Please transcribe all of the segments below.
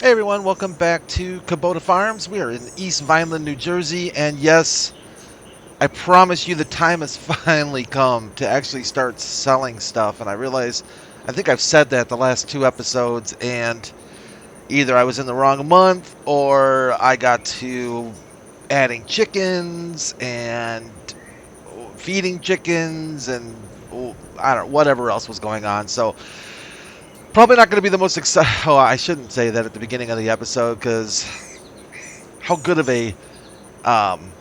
Hey everyone, welcome back to Kubota Farms. We are in East Vineland, New Jersey, and yes, I promise you the time has finally come to actually start selling stuff. And I realize, I think I've said that the last two episodes, and either I was in the wrong month or I got to adding chickens and feeding chickens and I don't know, whatever else was going on. So probably not going to be the most exciting. Oh, I shouldn't say that at the beginning of the episode because how good of a um,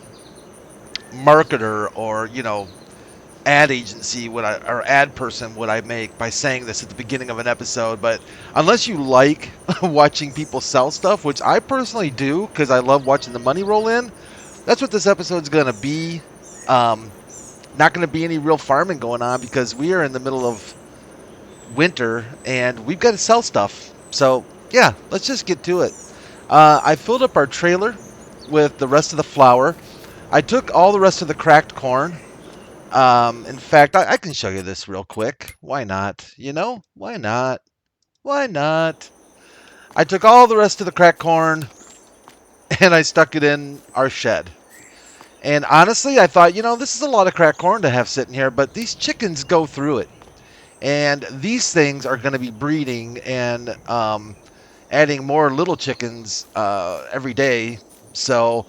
marketer or ad agency would I or ad person would I make by saying this at the beginning of an episode? But unless you like watching people sell stuff, which I personally do because I love watching the money roll in, that's what this episode's going to be. Um, Not going to be any real farming going on because we are in the middle of winter and we've got to sell stuff. So yeah, let's just get to it. I filled up our trailer with the rest of the flour. I took all the rest of the cracked corn. In fact, I can show you this real quick. Why not? Why not? Why not? I took all the rest of the cracked corn and I stuck it in our shed. And honestly, I thought, this is a lot of cracked corn to have sitting here, but these chickens go through it. And these things are going to be breeding and adding more little chickens every day. So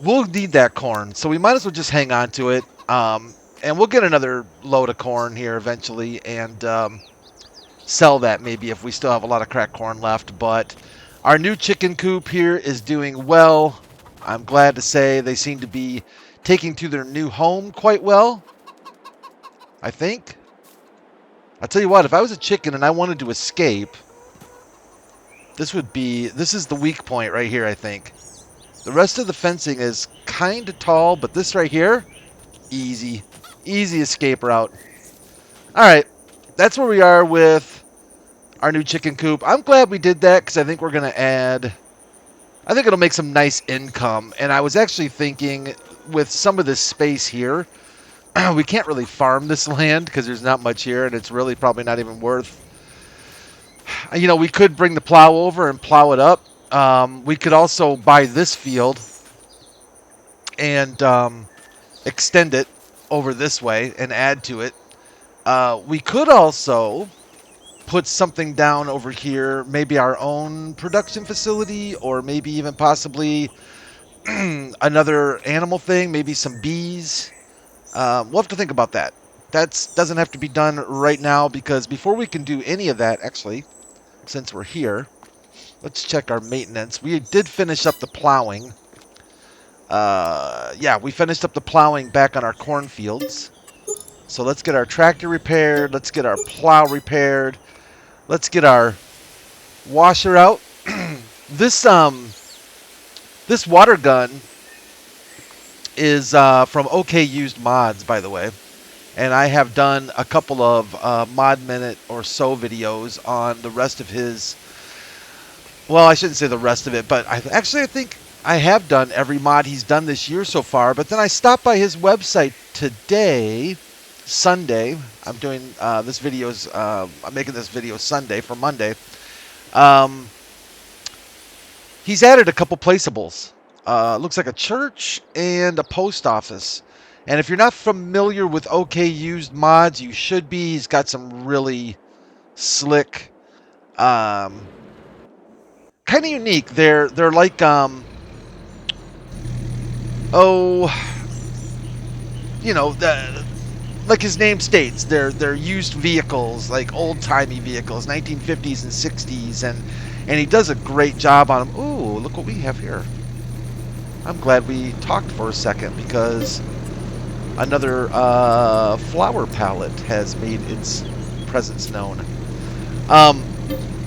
we'll need that corn. So we might as well just hang on to it. And we'll get another load of corn here eventually and sell that maybe if we still have a lot of cracked corn left. But our new chicken coop here is doing well. I'm glad to say they seem to be taking to their new home quite well, I think. I'll tell you what, if I was a chicken and I wanted to escape, this is the weak point right here, I think. The rest of the fencing is kind of tall, but this right here, easy. Easy escape route. All right, that's where we are with our new chicken coop. I'm glad we did that because I think we're going to add... I think it'll make some nice income. And I was actually thinking with some of this space here, we can't really farm this land because there's not much here, and it's really probably not even worth... we could bring the plow over and plow it up. We could also buy this field and extend it over this way and add to it. We could also put something down over here, maybe our own production facility, or maybe even possibly another animal thing, maybe some bees. We'll have to think about that. That doesn't have to be done right now because before we can do any of that, actually, since we're here, let's check our maintenance. We did finish up the plowing. Yeah, we finished up the plowing back on our cornfields. So let's get our tractor repaired. Let's get our plow repaired. Let's get our washer out. This water gun is from OK Used Mods, by the way. And I have done a couple of mod minute or so videos on the rest of his... Well, I shouldn't say the rest of it, but I think I have done every mod he's done this year so far. But then I stopped by his website today, Sunday. I'm doing I'm making this video Sunday for Monday. He's added a couple placeables. Looks like a church and a post office. And if you're not familiar with OK Used Mods, you should be. He's got some really slick, kind of unique. They're like like his name states, they're used vehicles, like old-timey vehicles, 1950s and 60s, and he does a great job on them. Ooh, look what we have here. I'm glad we talked for a second because another flower palette has made its presence known.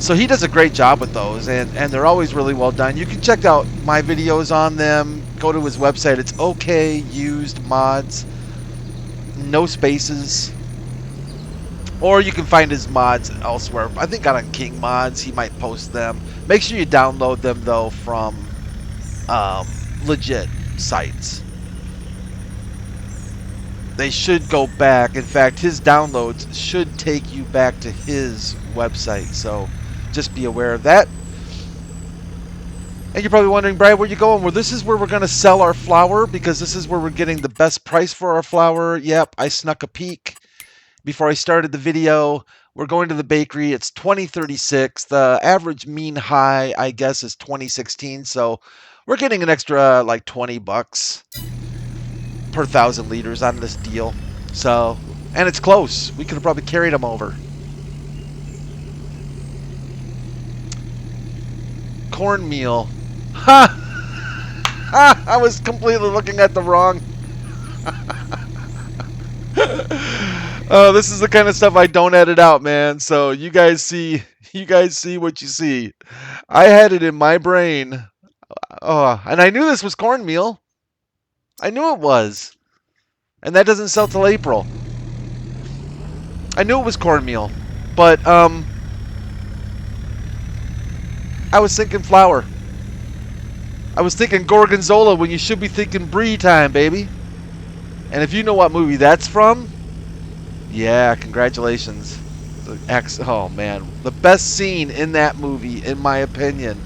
So he does a great job with those, and they're always really well done. You can check out my videos on them. Go to his website. It's OK Used Mods. No spaces. Or you can find his mods elsewhere. I think on King Mods he might post them. Make sure you download them, though, from legit sites. They should go back. In fact, his downloads should take you back to his website. So just be aware of that. And you're probably wondering, Brad, where you going? Well, this is where we're going to sell our flour because this is where we're getting the best price for our flour. Yep, I snuck a peek before I started the video. We're going to the bakery. It's 2036. The average mean high, I guess, is 2016. So we're getting an extra like 20 bucks per 1,000 liters on this deal. So, and it's close. We could have probably carried them over. Cornmeal. Ha! Ha! I was completely looking at the wrong. Oh, this is the kind of stuff I don't edit out, man. So you guys see what you see. I had it in my brain. Oh, and I knew this was cornmeal. I knew it was. And that doesn't sell till April. I knew it was cornmeal. But I was thinking flour. I was thinking Gorgonzola when you should be thinking Brie time, baby. And if you know what movie that's from, yeah, congratulations. Oh, man. The best scene in that movie, in my opinion,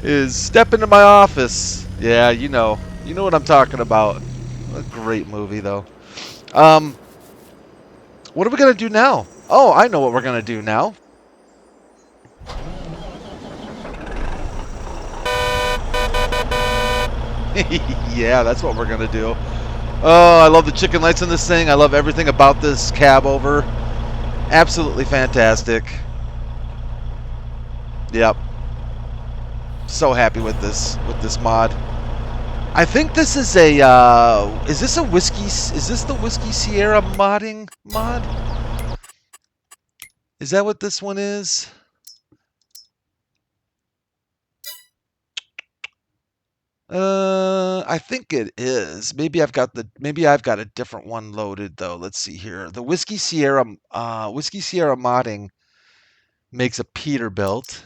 is step into my office. Yeah, you know. You know what I'm talking about. A great movie, though. What are we going to do now? Oh, I know what we're going to do now. Yeah, that's what we're gonna do. Oh, I love the chicken lights in this thing. I love everything about this cab over. Absolutely fantastic. Yep. So happy with this mod. I think this is a is this the Whiskey Sierra modding mod? Is that what this one is? I think it is. Maybe I've got a different one loaded though. Let's see here. The Whiskey Sierra modding makes a Peterbilt.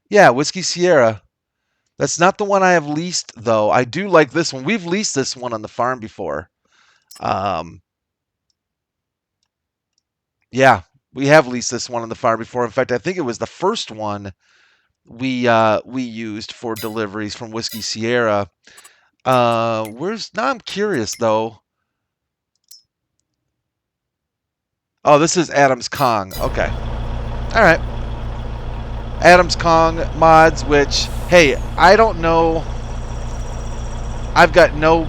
Yeah, Whiskey Sierra. That's not the one I have leased though. I do like this one. We've leased this one on the farm before. Yeah, we have leased this one on the farm before. In fact, I think it was the first one we used for deliveries from Whiskey Sierra. Now I'm curious though. Oh, this is Adams Kong. Okay. All right. Adams Kong mods, which, hey, I don't know. I've got no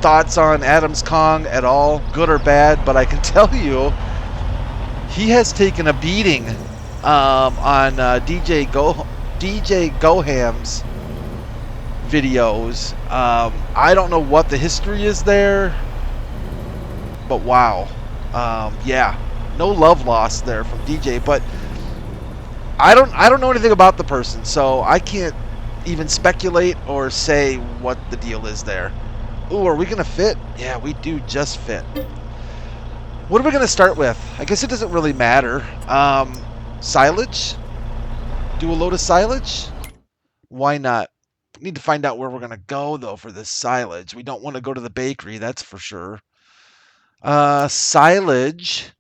thoughts on Adams Kong at all, good or bad, but I can tell you he has taken a beating on DJ Goham's videos. I don't know what the history is there, but wow. Yeah, no love lost there from DJ, but I don't know anything about the person, so I can't even speculate or say what the deal is there. Ooh, are we gonna fit? Yeah, we do just fit. What are we gonna start with? I guess it doesn't really matter. Silage? Do a load of silage? Why not? We need to find out where we're gonna go though for this silage. We don't want to go to the bakery, that's for sure. Silage.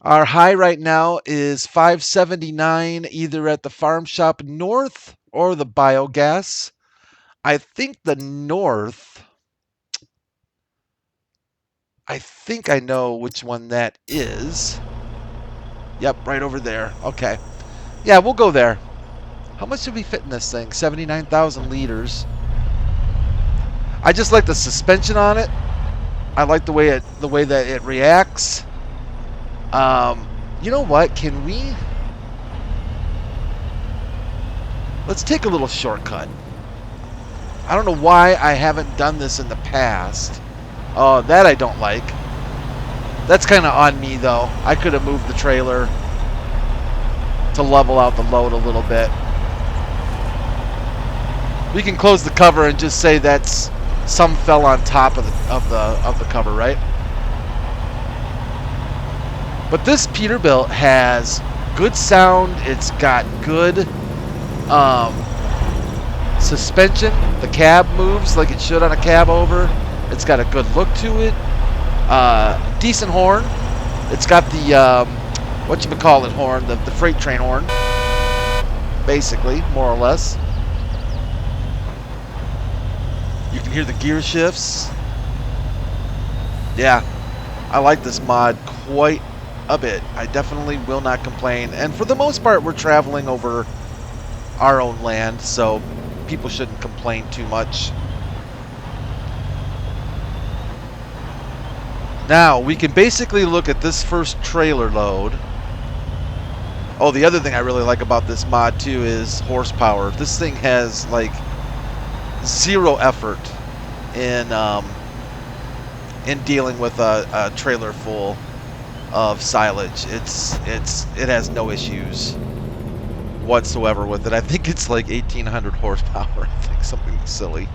Our high right now is 579, either at the farm shop north or the biogas. I think the north, I think I know which one that is. Yep, right over there. Okay. Yeah, we'll go there. How much did we fit in this thing? 79,000 liters. I just like the suspension on it. I like the way that it reacts. You know what? Can we? Let's take a little shortcut. I don't know why I haven't done this in the past. Oh, that I don't like. That's kind of on me, though. I could have moved the trailer to level out the load a little bit. We can close the cover and just say that's some fell on top of the cover, right? But this Peterbilt has good sound. It's got good suspension. The cab moves like it should on a cab over. It's got a good look to it. Decent horn. It's got the whatchamacallit horn, the freight train horn. Basically, more or less. You can hear the gear shifts. Yeah, I like this mod quite a bit. I definitely will not complain. And for the most part, we're traveling over our own land, so people shouldn't complain too much. Now, we can basically look at this first trailer load. Oh, the other thing I really like about this mod, too, is horsepower. This thing has, like, zero effort in dealing with a trailer full of silage. It has no issues whatsoever with it. I think it's like 1,800 horsepower. I think something silly.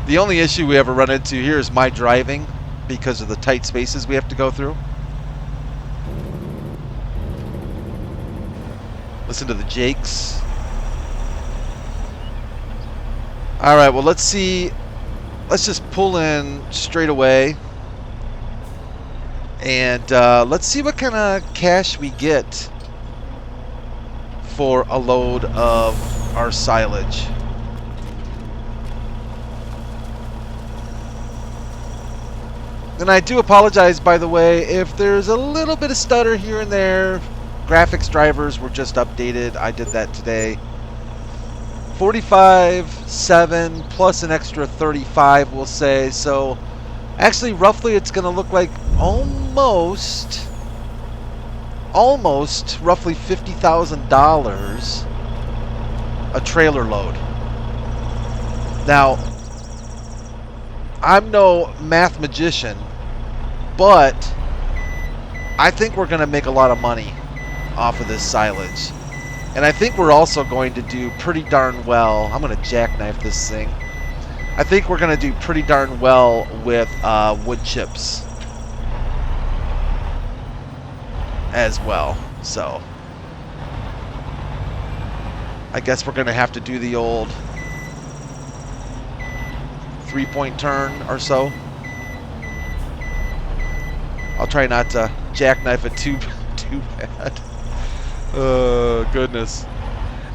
The only issue we ever run into here is my driving because of the tight spaces we have to go through. Listen to the Jakes. All right, well, let's see. Let's just pull in straight away. And let's see what kind of cash we get for a load of our silage. And I do apologize, by the way, if there's a little bit of stutter here and there. Graphics drivers were just updated. I did that today. 45.7 plus an extra 35, we'll say. So actually, roughly, it's going to look like almost roughly $50,000 a trailer load. Now, I'm no math magician, but I think we're going to make a lot of money off of this silage. And I think we're also going to do pretty darn well. I'm going to jackknife this thing. I think we're going to do pretty darn well with wood chips as well. So I guess we're going to have to do the old 3-point turn or so. I'll try not to jackknife it too bad. Oh, goodness.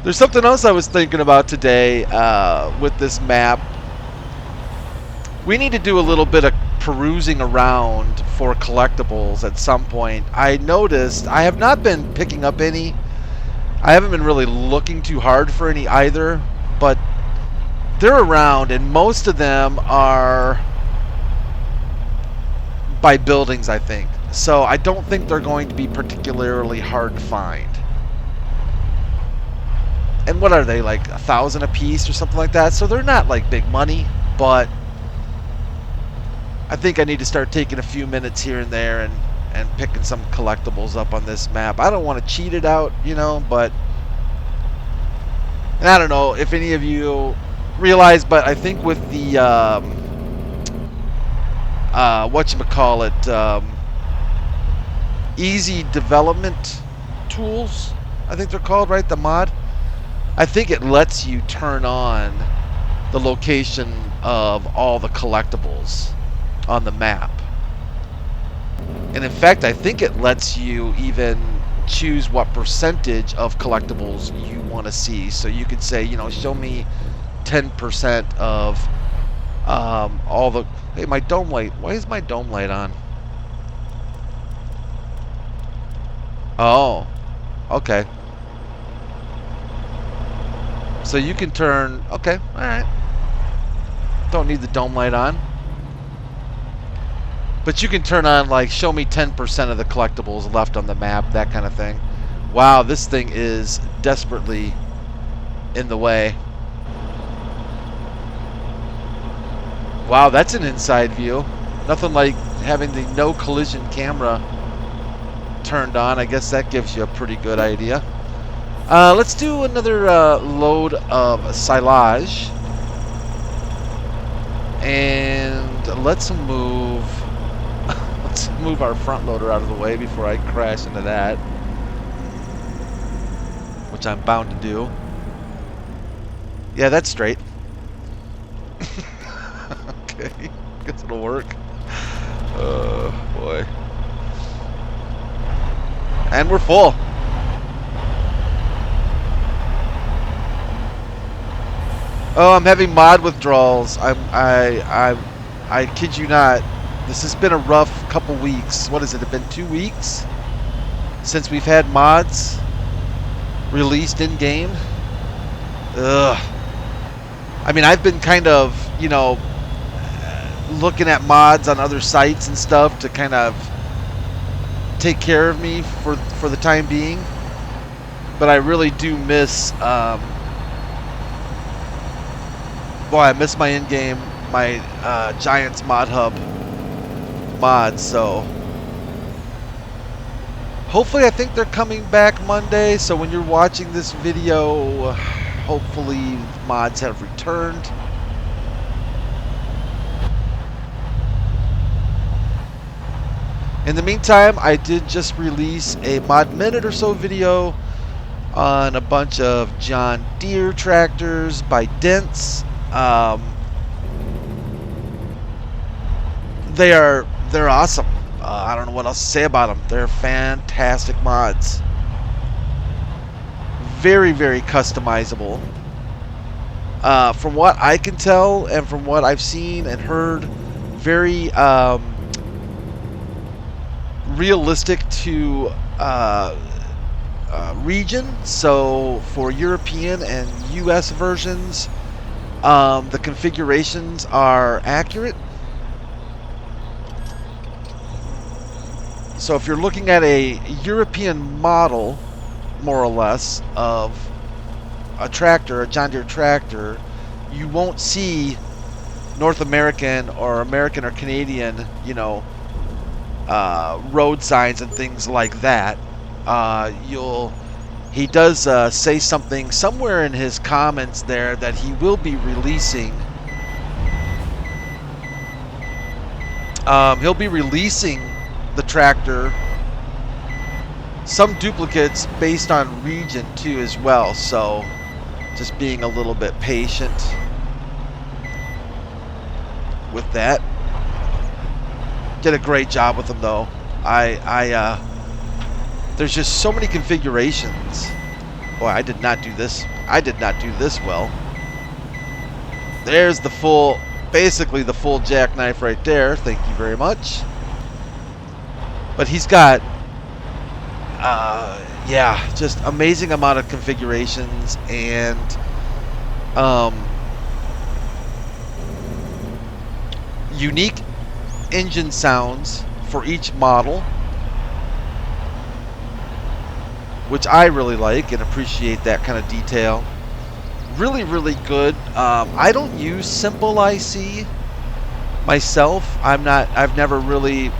There's something else I was thinking about today with this map. We need to do a little bit of perusing around for collectibles at some point. I noticed I have not been picking up any. I haven't been really looking too hard for any either, but they're around, and most of them are by buildings, I think. So I don't think they're going to be particularly hard to find. And what are they, like 1,000 a piece or something like that? So they're not like big money, but I think I need to start taking a few minutes here and there and picking some collectibles up on this map. I don't want to cheat it out, you know, but and I don't know if any of you realize, but I think with the whatchamacallit, easy development tools, I think they're called, right? The mod. I think it lets you turn on the location of all the collectibles on the map. And in fact, I think it lets you even choose what percentage of collectibles you want to see. So you could say, you know, show me 10% of all the... Hey, my dome light. Why is my dome light on? Oh, okay. So you can turn... Okay, alright. Don't need the dome light on. But you can turn on, like, show me 10% of the collectibles left on the map, that kind of thing. Wow, this thing is desperately in the way. Wow, that's an inside view. Nothing like having the no collision camera turned on. I guess that gives you a pretty good idea. Let's do another load of silage. And let's move our front loader out of the way before I crash into that, which I'm bound to do. Yeah, that's straight. Okay, guess it'll work. Oh, boy. And we're full. Oh, I'm having mod withdrawals. I kid you not. This has been a rough couple weeks. What has it been? 2 weeks since we've had mods released in game. Ugh. I mean, I've been kind of, you know, looking at mods on other sites and stuff to kind of take care of me for the time being. But I really do miss. Boy, I miss my in-game, my Giants Mod Hub mods, so hopefully I think they're coming back Monday, so when you're watching this video, hopefully mods have returned. In the meantime, I did just release a mod minute or so video on a bunch of John Deere tractors by Dents. They're awesome. I don't know what else to say about them. They're fantastic mods. Very, very customizable. From what I can tell and from what I've seen and heard, very realistic to region. So for European and US versions, the configurations are accurate. So if you're looking at a European model, more or less, of a tractor, a John Deere tractor, you won't see North American or American or Canadian, you know, road signs and things like that. He does say something somewhere in his comments there that he will be releasing. He'll be releasing the tractor, some duplicates based on region too as well. So just being a little bit patient with that. Did a great job with them though. There's just so many configurations. Boy, I did not do this. I did not do this well. There's the full, basically the full jackknife right there. Thank you very much. But he's got, yeah, just amazing amount of configurations and unique engine sounds for each model, which I really like and appreciate that kind of detail. Really, really good. I don't use Simple IC myself. I've never really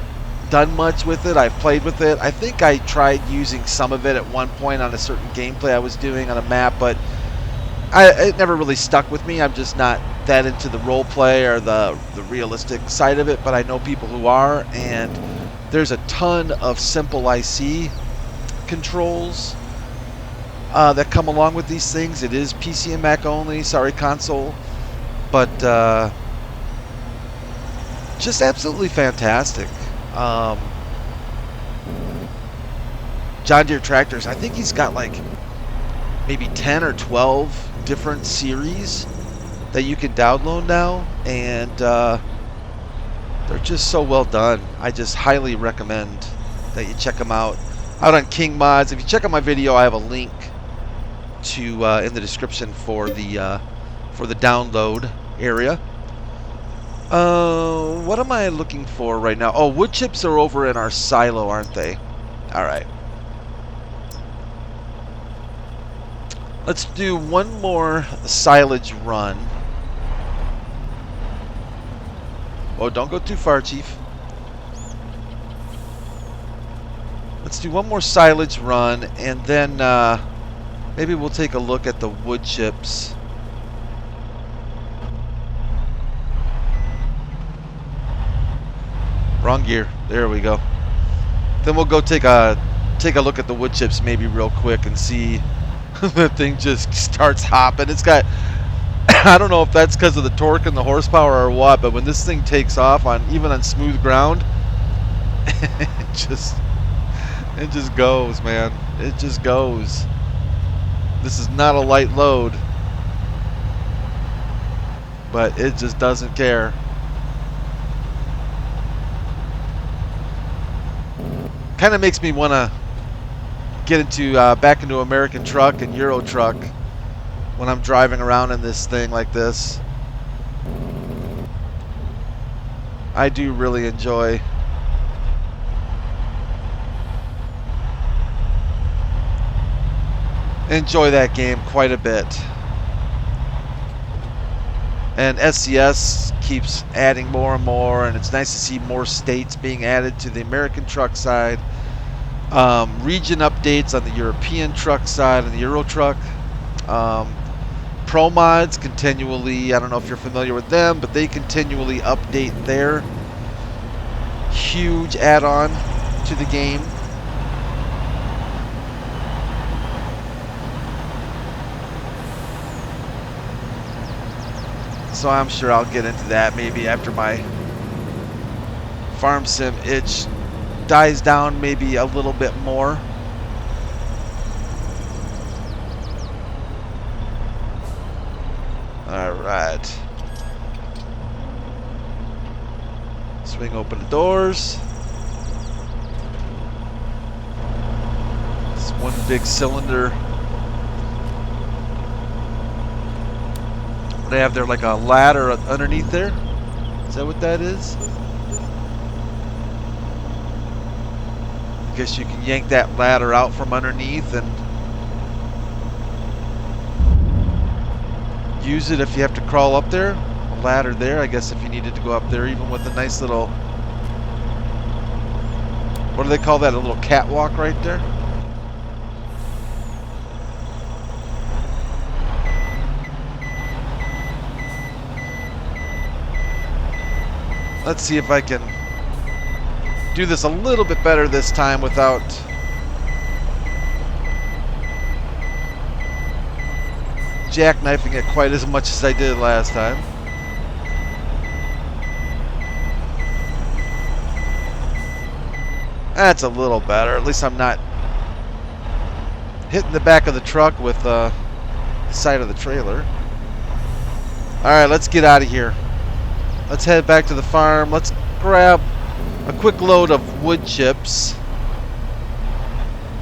done much with it. I've played with it. I think I tried using some of it at one point on a certain gameplay I was doing on a map, but it never really stuck with me. I'm just not that into the role play or the realistic side of it, but I know people who are, and there's a ton of Simple IC controls that come along with these things. It is PC and Mac only, sorry console, but just absolutely fantastic. John Deere tractors, I think he's got like maybe 10 or 12 different series that you can download now, and they're just so well done. I just highly recommend that you check them out on King Mods. If you check out my video, I have a link to in the description for the download area. What am I looking for right now? Oh, wood chips are over in our silo, aren't they? All right. Let's do one more silage run. Oh, don't go too far, Chief. Let's do one more silage run, and then maybe we'll take a look at the wood chips. Wrong gear. There we go. Then we'll go take a look at the wood chips maybe real quick and see. The thing just starts hopping. It's got, I don't know if that's because of the torque and the horsepower or what, but when this thing takes off on even on smooth ground, it just goes, man. It just goes. This is not a light load, but it just doesn't care. Kind of makes me want to get into back into American truck and Euro truck when I'm driving around in this thing like this. I do really enjoy that game quite a bit. And SCS keeps adding more and more, and it's nice to see more states being added to the American truck side. Region updates on the European truck side and the Euro truck. ProMods continually, I don't know if you're familiar with them, but they continually update their huge add-on to the game. So I'm sure I'll get into that maybe after my farm sim itch dies down maybe a little bit more. Alright. Swing open the doors. It's one big cylinder. They have there like a ladder underneath there. Is that what that is? I guess you can yank that ladder out from underneath and use it if you have to crawl up there. A ladder there, I guess, if you needed to go up there, even with a nice little, what do they call that? A little catwalk right there. Let's see if I can do this a little bit better this time without jackknifing it quite as much as I did last time. That's a little better. At least I'm not hitting the back of the truck with the side of the trailer. Alright, let's get out of here. Let's head back to the farm. Let's grab a quick load of wood chips,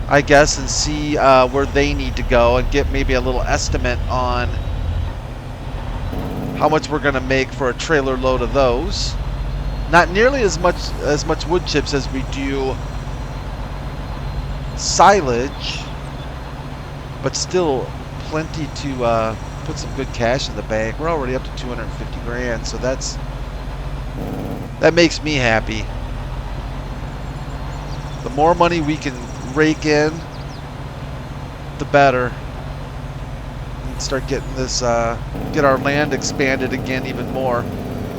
I guess, and see where they need to go and get maybe a little estimate on how much we're going to make for a trailer load of those. Not nearly as much wood chips as we do silage, but still plenty to put some good cash in the bank. We're already up to 250 grand, so that makes me happy. The more money we can rake in, the better. And start getting this, get our land expanded again even more.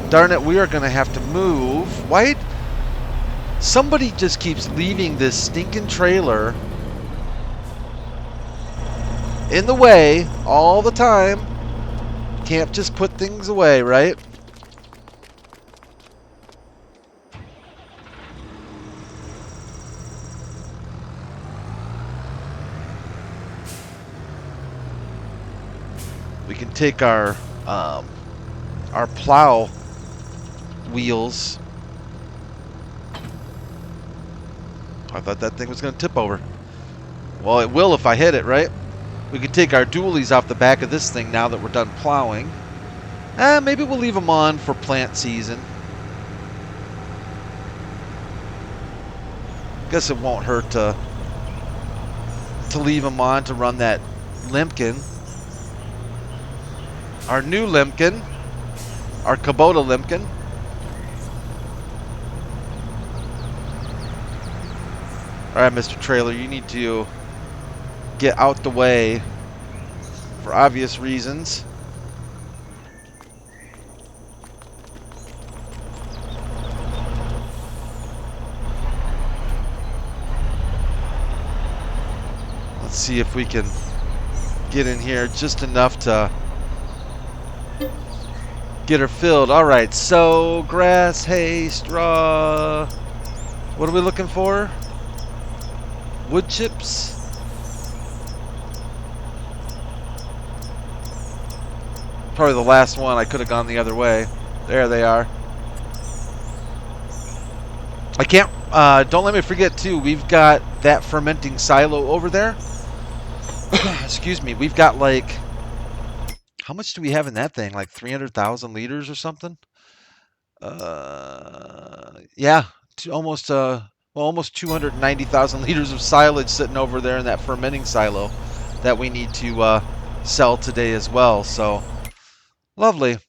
Darn it, we are going to have to move. Why? Somebody just keeps leaving this stinking trailer in the way all the time. Can't just put things away, right? We can take our plow wheels. I thought that thing was going to tip over. Well, it will if I hit it, right? We could take our dualies off the back of this thing now that we're done plowing. Maybe we'll leave them on for plant season. Guess it won't hurt to leave them on to run that limpkin. Our new limpkin. Our Kubota limpkin. Alright, Mr. Trailer, you need to get out the way for obvious reasons. Let's see if we can get in here just enough to get her filled. Alright, so grass, hay, straw. What are we looking for? Wood chips? Probably the last one. I could have gone the other way. There they are. I can't, don't let me forget too, we've got that fermenting silo over there. Excuse me, we've got like, how much do we have in that thing? Like 300,000 liters or something? Yeah, almost, well, almost 290,000 liters of silage sitting over there in that fermenting silo that we need to sell today as well. So, lovely.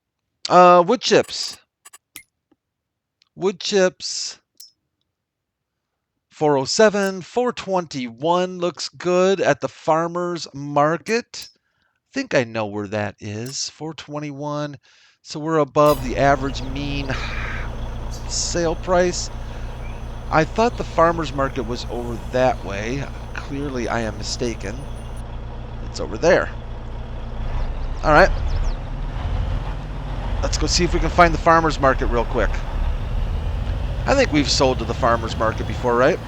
Wood chips. Wood chips. 407, 421 looks good at the farmer's market. I think I know where that is. 421. So we're above the average mean sale price. I thought the farmer's market was over that way. Clearly I am mistaken. It's over there. All right. Let's go see if we can find the farmer's market real quick. I think we've sold to the farmer's market before, right?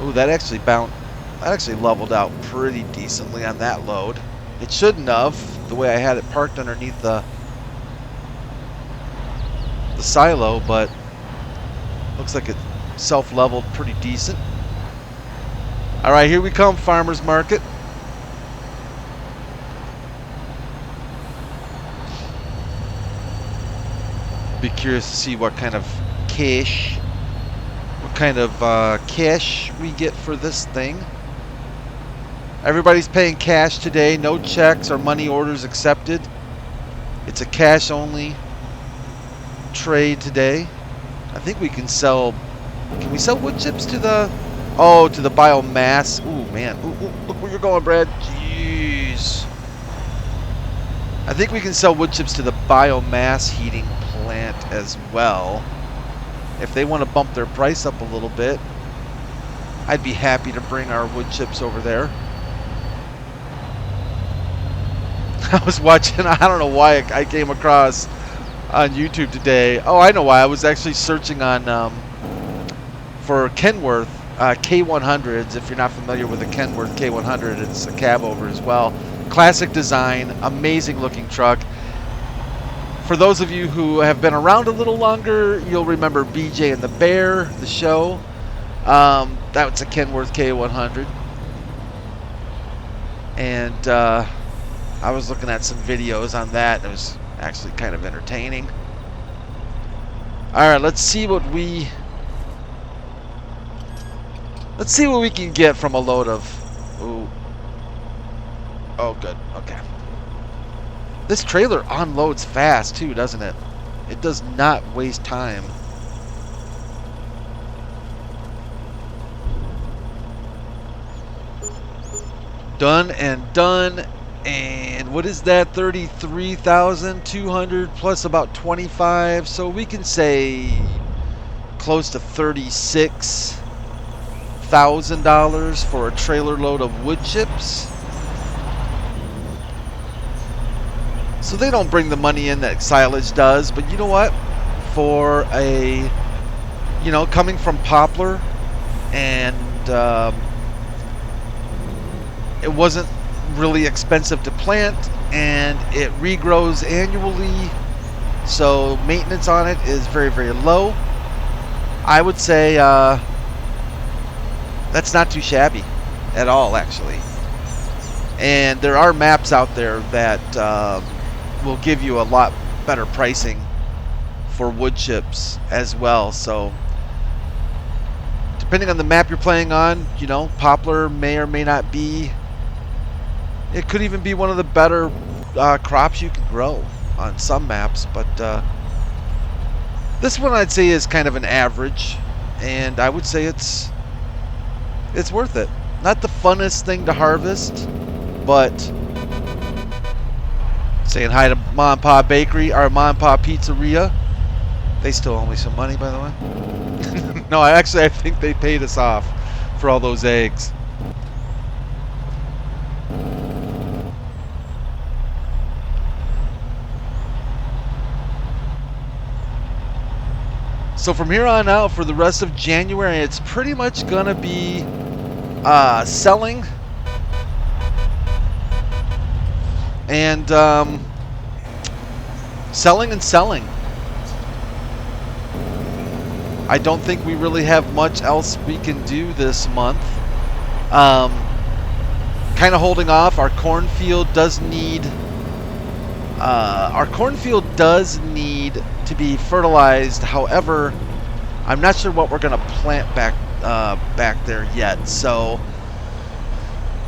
Ooh, that actually leveled out pretty decently on that load. It shouldn't have, the way I had it parked underneath the silo, but looks like it self-leveled pretty decent. All right, here we come, farmer's market. Be curious to see what kind of cash we get for this thing. Everybody's paying cash today. No checks or money orders accepted. It's a cash only trade today. I think we can sell. Can we sell wood chips to the? Oh, to the biomass. Ooh, man. Ooh, look where you're going, Brad. Jeez. I think we can sell wood chips to the biomass heating plant as well. If they want to bump their price up a little bit, I'd be happy to bring our wood chips over there. I was watching, I don't know why I came across on YouTube today. Oh, I know why. I was actually searching on for Kenworth K100s. If you're not familiar with the Kenworth K100, it's a cab over as well. Classic design, amazing looking truck. For those of you who have been around a little longer, you'll remember BJ and the Bear, the show. That was a Kenworth K100. And I was looking at some videos on that. It was actually kind of entertaining. All right, let's see what we can get from a load of. Ooh. Oh, good. Okay. This trailer unloads fast too, doesn't it? It does not waste time. Done and done. And what is that? 33,200 plus about 25. So we can say close to $36,000 for a trailer load of wood chips. So they don't bring the money in that silage does, but you know what? For a, you know, coming from poplar, and it wasn't really expensive to plant, and it regrows annually, so maintenance on it is very, very low. I would say that's not too shabby at all, actually. And there are maps out there that will give you a lot better pricing for wood chips as well. So depending on the map you're playing on, you know, poplar may or may not be. It could even be one of the better crops you can grow on some maps, but this one I'd say is kind of an average, and I would say it's worth it. Not the funnest thing to harvest, but saying hi to Mom and Pa Bakery, or Mom and Pa Pizzeria. They still owe me some money, by the way. No, I think they paid us off for all those eggs. So from here on out, for the rest of January, it's pretty much gonna be selling and selling and selling. I don't think we really have much else we can do this month. Kind of holding off. Our cornfield does need to be fertilized. However, I'm not sure what we're gonna plant back there yet. So,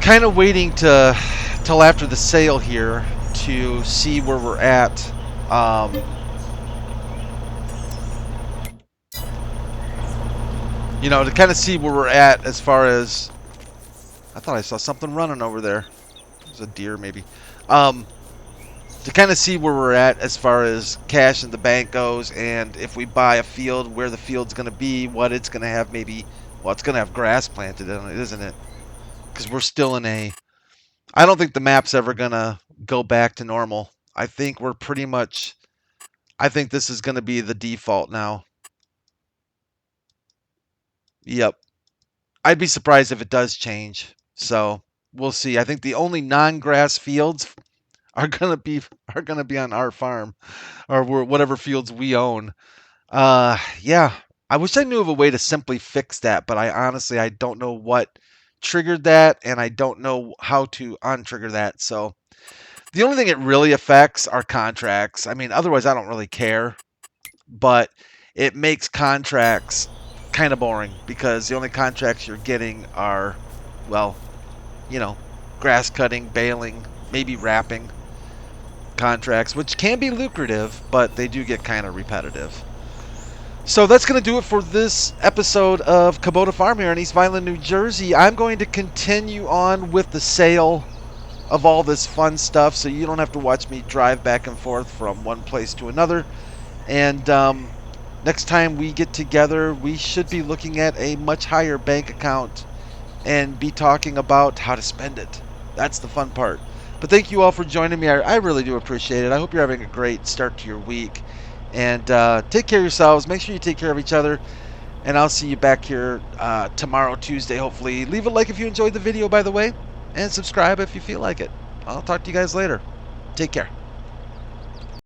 kind of waiting till after the sale here to see where we're at. You know, to kind of see where we're at as far as... I thought I saw something running over there. It was a deer, maybe. To kind of see where we're at as far as cash in the bank goes, and if we buy a field, where the field's going to be, what it's going to have, maybe... Well, it's going to have grass planted in it, isn't it? Because we're still in a... I don't think the map's ever going to go back to normal. I think we're pretty much... I think this is going to be the default now. Yep. I'd be surprised if it does change. So we'll see. I think the only non-grass fields are gonna be on our farm, or whatever fields we own. Yeah. I wish I knew of a way to simply fix that, but I don't know what triggered that, and I don't know how to untrigger that. So the only thing it really affects are contracts. I mean, otherwise I don't really care, but it makes contracts kind of boring because the only contracts you're getting are, well, you know, grass cutting, baling, maybe wrapping contracts, which can be lucrative, but they do get kind of repetitive. So that's going to do it for this episode of Kubota Farm here in East Vineland, New Jersey. I'm going to continue on with the sale of all this fun stuff so you don't have to watch me drive back and forth from one place to another. And next time we get together, we should be looking at a much higher bank account and be talking about how to spend it. That's the fun part. But thank you all for joining me. I really do appreciate it. I hope you're having a great start to your week. And take care of yourselves. Make sure you take care of each other. And I'll see you back here tomorrow, Tuesday, hopefully. Leave a like if you enjoyed the video, by the way. And subscribe if you feel like it. I'll talk to you guys later. Take care.